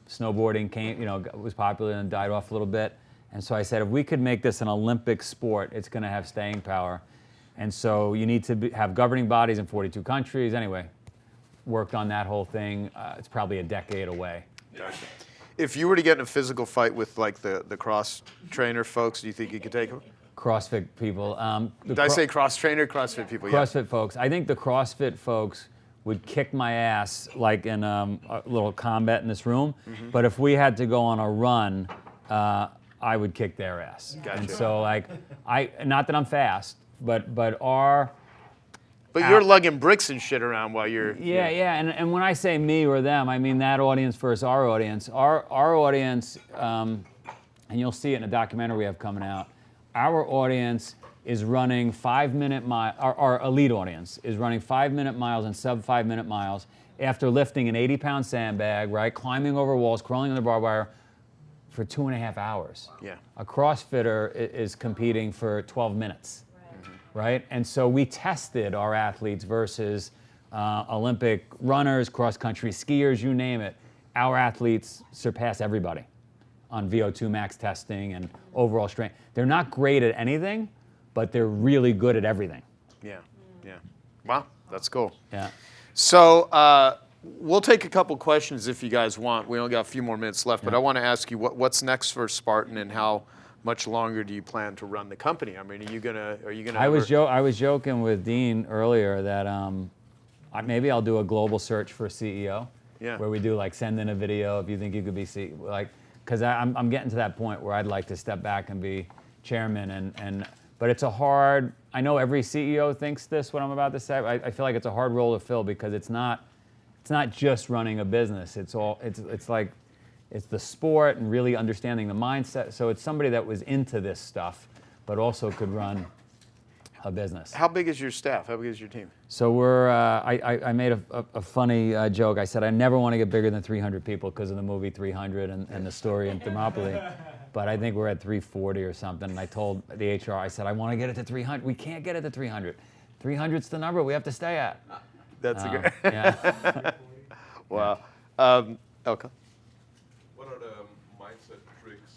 snowboarding came, was popular and died off a little bit. And so I said, if we could make this an Olympic sport, it's going to have staying power. And so you need to have governing bodies in 42 countries. Anyway, worked on that whole thing. It's probably a decade away. Gotcha. If you were to get in a physical fight with like the cross trainer folks, do you think you could take them? CrossFit people. Did I say cross trainer, CrossFit people? CrossFit folks. I think the CrossFit folks would kick my ass like in a little combat in this room. Mm-hmm. But if we had to go on a run, I would kick their ass. Gotcha. And so like, not that I'm fast, but our... But you're lugging bricks and shit around while you're... Yeah. And when I say me or them, I mean that audience versus our audience. Our audience, and you'll see it in a documentary we have coming out, our audience is running 5-minute miles, our elite audience is running 5-minute miles and sub 5-minute miles after lifting an 80-pound sandbag, right? Climbing over walls, crawling on the barbed wire for 2.5 hours. Yeah. A CrossFitter is competing for 12 minutes. Right? And so we tested our athletes versus Olympic runners, cross-country skiers, you name it. Our athletes surpass everybody on VO2 max testing and overall strength. They're not great at anything, but they're really good at everything. Yeah. Wow, that's cool. Yeah. So we'll take a couple questions if you guys want. We only got a few more minutes left, but I want to ask you what's next for Spartan, and how much longer do you plan to run the company? I mean, are you gonna? I was joking with Dean earlier that maybe I'll do a global search for a CEO. Yeah. Where we do like send in a video if you think you could be CEO, like, because I'm getting to that point where I'd like to step back and be chairman but it's a hard. I know every CEO thinks this. What I'm about to say, I feel like it's a hard role to fill because it's not just running a business. It's like. It's the sport and really understanding the mindset. So it's somebody that was into this stuff, but also could run a business. How big is your staff? How big is your team? So I made a funny joke. I said I never want to get bigger than 300 people because of the movie 300 and the story in Thermopylae. But I think we're at 340 or something. And I told the HR, I said, I want to get it to 300. We can't get it to 300. 300's the number we have to stay at. That's a great. Yeah. Wow. Elka. What are the mindset tricks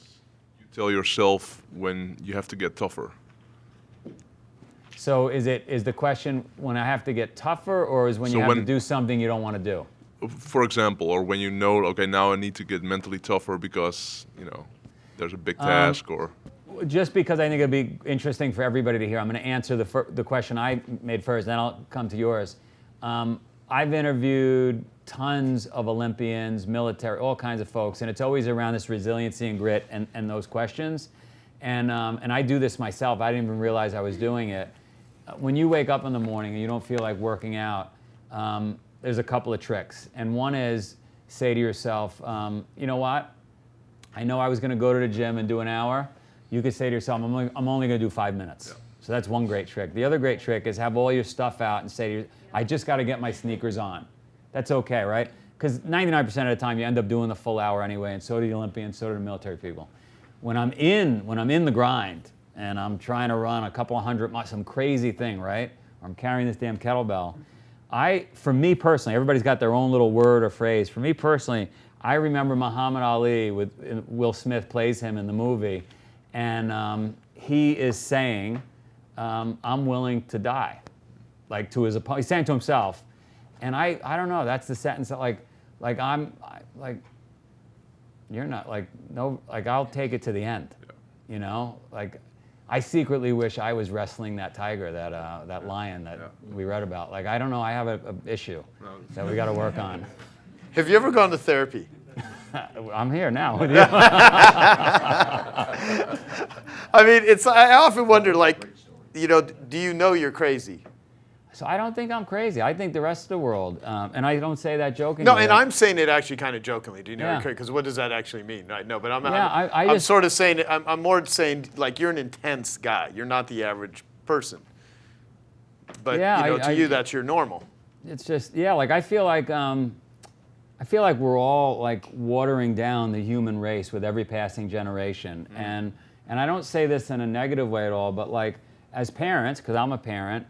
you tell yourself when you have to get tougher? So is the question when I have to get tougher, or is when So you have to when- do something you don't want to do? For example, or when you know, okay, now I need to get mentally tougher because, there's a big task or... Just because I think it'd be interesting for everybody to hear, I'm going to answer the question I made first, then I'll come to yours. I've interviewed tons of Olympians, military, all kinds of folks, and it's always around this resiliency and grit and those questions. And I do this myself. I didn't even realize I was doing it. When you wake up in the morning and you don't feel like working out, there's a couple of tricks. And one is say to yourself, you know what? I know I was going to go to the gym and do an hour. You could say to yourself, I'm only going to do 5 minutes. Yeah. So that's one great trick. The other great trick is have all your stuff out and say to yourself, I just got to get my sneakers on. That's okay, right? Because 99% of the time you end up doing the full hour anyway, and so do the Olympians, so do the military people. When I'm in the grind and I'm trying to run a couple of hundred miles, some crazy thing, right? Or I'm carrying this damn kettlebell. For me personally, everybody's got their own little word or phrase. For me personally, I remember Muhammad Ali with Will Smith plays him in the movie, and he is saying, "I'm willing to die," like to his opponent. He's saying to himself. And I don't know. That's the sentence that you're not no I'll take it to the end, like I secretly wish I was wrestling that tiger, that lion that we read about. Like, I don't know, I have a issue that we got to work on. Have you ever gone to therapy? I'm here now with you. I mean, I often wonder, like, you know, do you know you're crazy? So I don't think I'm crazy. I think the rest of the world, and I don't say that jokingly. No, and I'm saying it actually kind of jokingly. Do you know Yeah. you're crazy? Because what does that actually mean? I know, but I'm Yeah, sort of saying it. I'm more saying like you're an intense guy. You're not the average person. But Yeah, you know, to you that's your normal. It's just, yeah, like I feel like we're all like watering down the human race with every passing generation. And I don't say this in a negative way at all, but like as parents, because I'm a parent,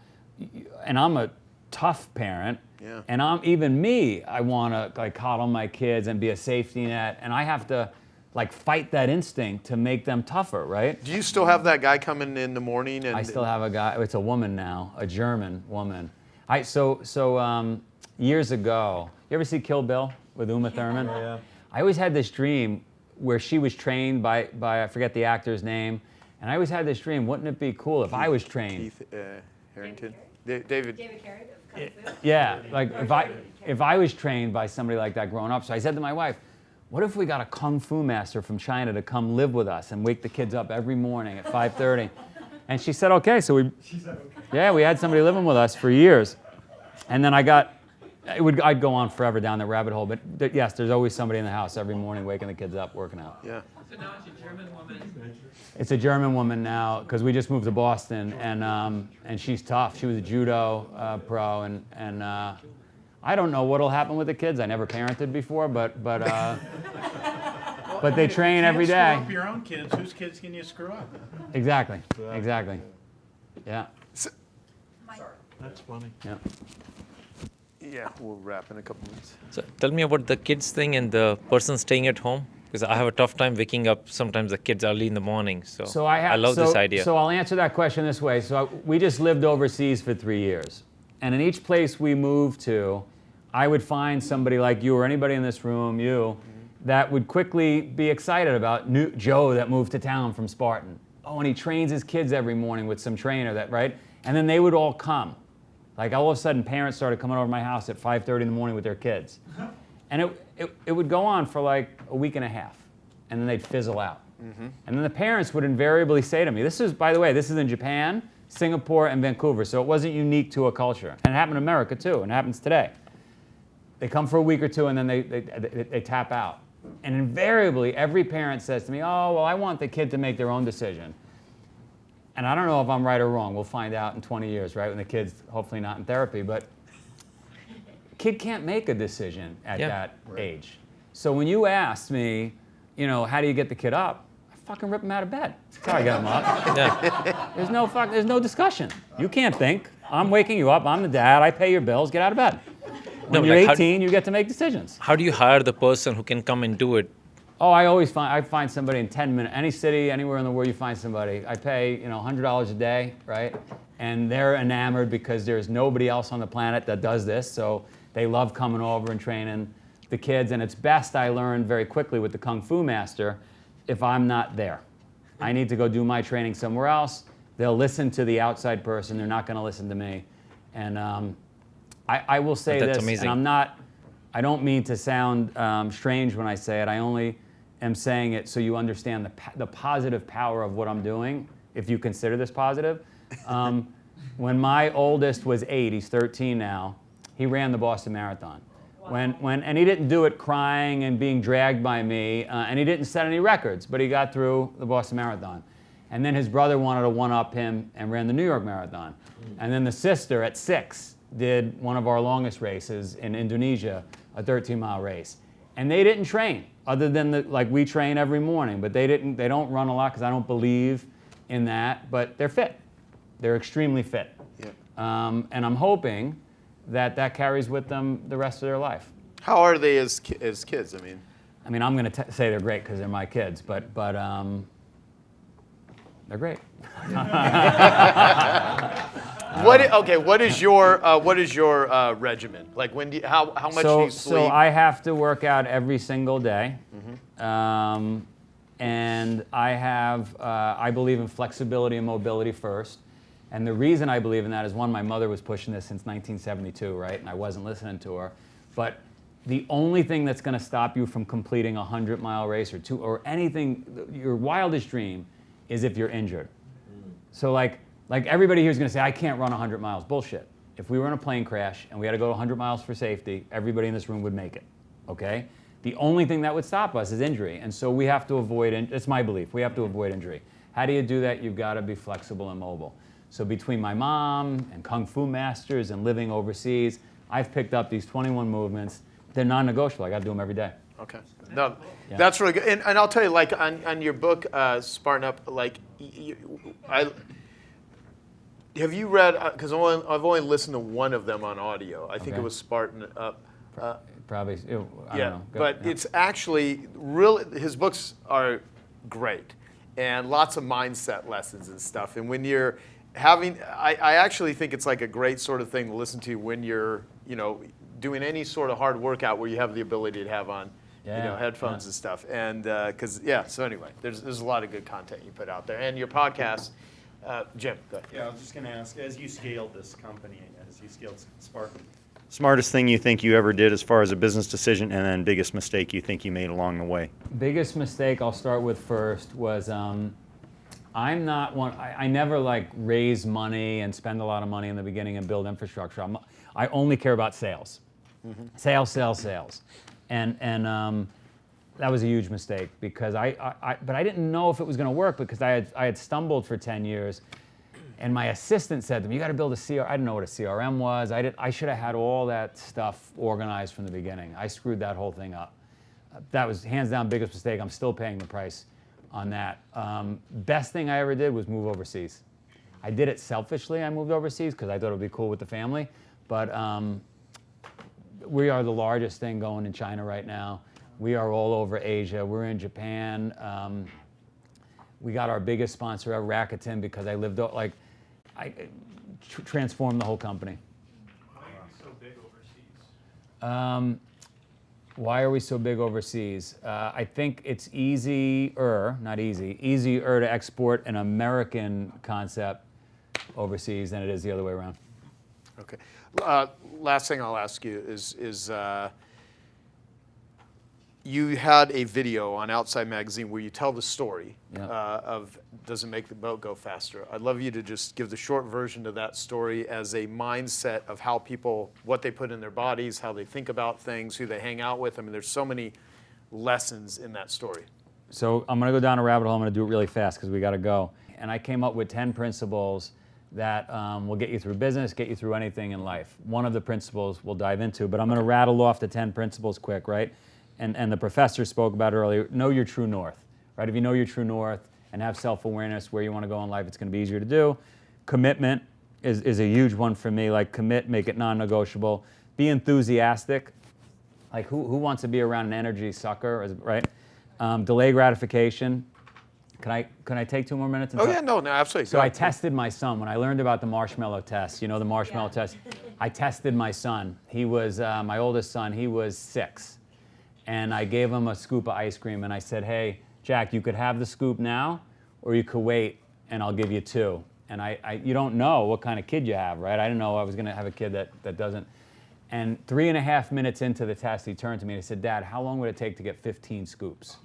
and I'm a tough parent, and even me, I want to like coddle my kids and be a safety net, and I have to like fight that instinct to make them tougher, right? Do you still have that guy coming in the morning? And I still have a guy. It's a woman now, a German woman. Years ago, you ever see Kill Bill with Uma Thurman? Oh, yeah. I always had this dream where she was trained by I forget the actor's name, and I always had this dream. Wouldn't it be cool if I was trained? Keith Harrington, David. Carey of Kung Fu. Yeah, like if I was trained by somebody like that growing up. So I said to my wife, what if we got a kung fu master from China to come live with us and wake the kids up every morning at 5:30? And she said, okay. So we had somebody living with us for years. And then I'd go on forever down the rabbit hole. But yes, there's always somebody in the house every morning waking the kids up, working out. Yeah. So now it's a German woman. It's a German woman now because we just moved to Boston, and she's tough. She was a judo pro, and I don't know what'll happen with the kids. I never parented before, but they train every day. Screw up your own kids. Whose kids can you screw up? Exactly. Yeah. That's funny. Yeah. Yeah, we'll wrap in a couple minutes. So tell me about the kids thing and the person staying at home, because I have a tough time waking up sometimes the kids early in the morning. So I love this idea. So I'll answer that question this way. So we just lived overseas for 3 years, and in each place we moved to, I would find somebody like you or anybody in this room, that would quickly be excited about Joe that moved to town from Spartan. Oh, and he trains his kids every morning with some trainer, right? And then they would all come. Like all of a sudden, parents started coming over to my house at 5:30 in the morning with their kids. And it would go on for like a week and a half, and then they'd fizzle out. And then the parents would invariably say to me, by the way, this is in Japan, Singapore, and Vancouver, so it wasn't unique to a culture. And it happened in America too, and it happens today. They come for a week or two, and then they tap out. And invariably, every parent says to me, oh, well, I want the kid to make their own decision. And I don't know if I'm right or wrong. We'll find out in 20 years, right, when the kid's hopefully not in therapy. But kid can't make a decision at that age. So when you asked me, how do you get the kid up? I fucking rip him out of bed. That's how I get him up. Yeah. There's no discussion. You can't think. I'm waking you up. I'm the dad. I pay your bills. Get out of bed. When you're 18, you get to make decisions. How do you hire the person who can come and do it? Oh, I find somebody in 10 minutes. Any city, anywhere in the world, you find somebody. I pay, $100 a day, right? And they're enamored because there's nobody else on the planet that does this. So they love coming over and training the kids. And it's best, I learned very quickly with the Kung Fu master, if I'm not there. I need to go do my training somewhere else. They'll listen to the outside person. They're not going to listen to me. And I will say That's this, amazing. and I don't mean to sound strange when I say it. I only am saying it so you understand the positive power of what I'm doing, if you consider this positive. When my oldest was 8, he's 13 now, he ran the Boston Marathon. Wow. And he didn't do it crying and being dragged by me, and he didn't set any records, but he got through the Boston Marathon. And then his brother wanted to one-up him and ran the New York Marathon. And then the sister at 6 did one of our longest races in Indonesia, a 13-mile race. And they didn't train, other than like we train every morning, but they don't run a lot because I don't believe in that, but they're fit. They're extremely fit. Yeah. And I'm hoping that carries with them the rest of their life. How are they as kids? I mean, I'm going to say they're great because they're my kids, but they're great. What is your regimen? Like how much do you sleep? So I have to work out every single day. And I believe in flexibility and mobility first. And the reason I believe in that is, one, my mother was pushing this since 1972, right? And I wasn't listening to her. But the only thing that's going to stop you from completing a 100-mile race or anything, your wildest dream, is if you're injured. So like everybody here is going to say, I can't run 100 miles. Bullshit. If we were in a plane crash and we had to go 100 miles for safety, everybody in this room would make it, okay? The only thing that would stop us is injury. And so we have to avoid, it's my belief, we have to avoid injury. How do you do that? You've got to be flexible and mobile. So between my mom and Kung Fu masters and living overseas, I've picked up these 21 movements. They're non-negotiable. I got to do them every day. Okay. No, that's really good. And I'll tell you, like on your book, Spartan Up, like have you read? Because I've only listened to one of them on audio. I think it was Spartan Up. Probably. I Yeah, don't know. but it's actually his books are great, and lots of mindset lessons and stuff. And when you're I actually think it's like a great sort of thing to listen to when you're, doing any sort of hard workout where you have the ability to have on, headphones and stuff. And so anyway, there's a lot of good content you put out there, and your podcast, Jim. Go ahead. Yeah, I was just going to ask, as you scaled this company, as you scaled Spartan, smartest thing you think you ever did as far as a business decision, and then biggest mistake you think you made along the way? Biggest mistake I'll start with first was I'm not one. I never raise money and spend a lot of money in the beginning and build infrastructure. I only care about sales, sales, and that was a huge mistake because but I didn't know if it was going to work because I had stumbled for 10 years, and my assistant said to me, "You got to build a CRM." I didn't know what a CRM was. I should have had all that stuff organized from the beginning. I screwed that whole thing up. That was hands down biggest mistake. I'm still paying the price on that. Best thing I ever did was move overseas. I did it selfishly. I moved overseas because I thought it would be cool with the family. But we are the largest thing going in China right now. We are all over Asia. We're in Japan. We got our biggest sponsor ever, Rakuten, because I lived I transformed the whole company. Why are you so big overseas? Why are we so big overseas? I think it's easier to export an American concept overseas than it is the other way around. Okay. Last thing I'll ask you is you had a video on Outside Magazine where you tell the story of Does It Make the Boat Go Faster? I'd love you to just give the short version of that story as a mindset of how people, what they put in their bodies, how they think about things, who they hang out with. I mean, there's so many lessons in that story. So I'm going to go down a rabbit hole. I'm going to do it really fast because we got to go. And I came up with 10 principles that will get you through business, get you through anything in life. One of the principles we'll dive into, but I'm going to rattle off the 10 principles quick, right? And the professor spoke about it earlier. Know your true north, right? If you know your true north and have self-awareness where you want to go in life, it's going to be easier to do. Commitment is a huge one for me. Like commit, make it non-negotiable. Be enthusiastic. Like who wants to be around an energy sucker, right? Delay gratification. Can I take 2 more minutes? Oh yeah, no, absolutely. So I tested my son when I learned about the marshmallow test. You know the marshmallow test. I tested my son. He was my oldest son. He was 6. And I gave him a scoop of ice cream, and I said, "Hey, Jack, you could have the scoop now, or you could wait, and I'll give you 2." And you don't know what kind of kid you have, right? I didn't know I was going to have a kid that doesn't. And 3.5 minutes into the test, he turned to me and he said, "Dad, how long would it take to get 15 scoops?"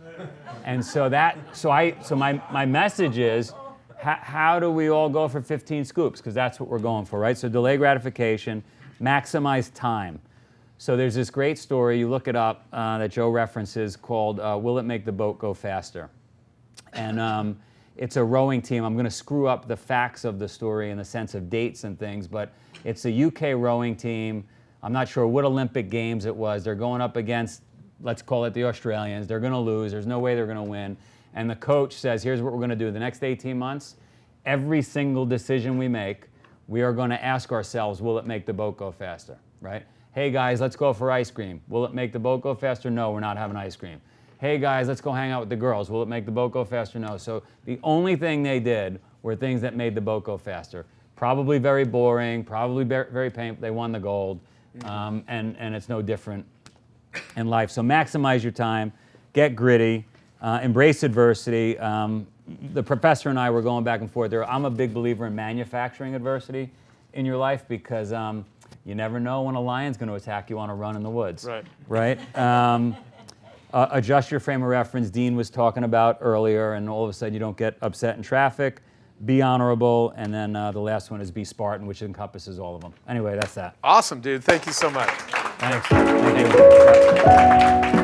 And so my message is, how do we all go for 15 scoops? Because that's what we're going for, right? So delay gratification, maximize time. So there's this great story, you look it up, that Joe references called Will It Make the Boat Go Faster? And it's a rowing team. I'm going to screw up the facts of the story in the sense of dates and things, but it's a UK rowing team. I'm not sure what Olympic Games it was. They're going up against, let's call it the Australians. They're going to lose. There's no way they're going to win. And the coach says, here's what we're going to do. The next 18 months, every single decision we make, we are going to ask ourselves, will it make the boat go faster, right? Hey guys, let's go for ice cream. Will it make the boat go faster? No, we're not having ice cream. Hey guys, let's go hang out with the girls. Will it make the boat go faster? No. So the only thing they did were things that made the boat go faster. Probably very boring, probably very painful. They won the gold. And it's no different in life. So maximize your time, get gritty, embrace adversity. The professor and I were going back and forth there. I'm a big believer in manufacturing adversity in your life because you never know when a lion's going to attack you on a run in the woods. Right? Adjust your frame of reference. Dean was talking about earlier, and all of a sudden you don't get upset in traffic. Be honorable, and then the last one is be Spartan, which encompasses all of them. Anyway, that's that. Awesome, dude. Thank you so much. Thanks. Thank you.